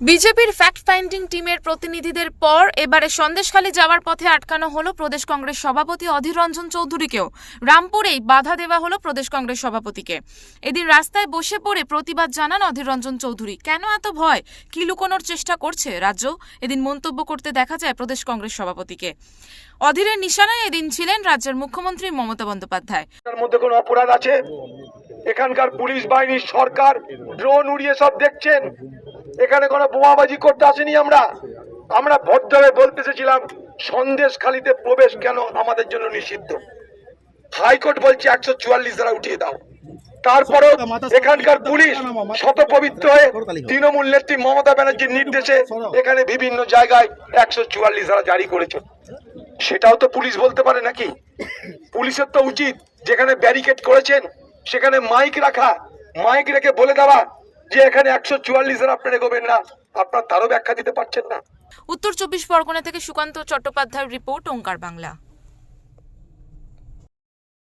বিজেপির fact finding টিমের প্রতিনিধিদের পর এবারে সন্দেশখালী যাওয়ার পথে আটকানো হলো প্রদেশ কংগ্রেস সভাপতি অধীর রঞ্জন চৌধুরীকেও। রামপুরেই বাধা দেওয়া হলো প্রদেশ কংগ্রেস সভাপতিকে। এদিন রাস্তায় বসে পড়ে প্রতিবাদ জানান অধীর রঞ্জন চৌধুরী। কেন এত ভয়, কি লুকোনোর চেষ্টা করছে রাজ্য, এদিন মন্তব্য করতে দেখা যায় প্রদেশ কংগ্রেস সভাপতিকে। অধীরের নিশানায় এদিন ছিলেন রাজ্যের মুখ্যমন্ত্রী মমতা বন্দ্যোপাধ্যায়। তার মধ্যে কোনো অপরাধ আছে? এখানকার পুলিশ বাহিনীর সরকার ড্রোন উড়িয়ে সব দেখছেন। এখানে কোনো বোমাবাজি করতে আসেনি। আমরা ভদ্রভাবে বলতে এসেছিলাম সন্দেশখালীতে প্রবেশ কেন আমাদের জন্য নিষিদ্ধ। হাইকোর্ট বলছে 144 ধারা উঠিয়ে দাও। তারপরও এখানকার পুলিশ শতপবিত্র হয়ে তৃণমূল নেত্রী মমতা ব্যানার্জির নির্দেশে এখানে বিভিন্ন জায়গায় 144 ধারা জারি করেছে। সেটাও তো পুলিশ বলতে পারে নাকি? পুলিশের তো উচিত যেখানে ব্যারিকেড করেছেন সেখানে মাইক রাখা, মাইক রেখে বলে দেওয়া যে এখানে 144 ধারা আপনারা এগোবেন না। আপনারা তারও ব্যাখ্যা দিতে পারছেন না। উত্তর 24 পরগনা থেকে সুকান্ত চট্টোপাধ্যায়ের রিপোর্ট, ওঙ্কার বাংলা।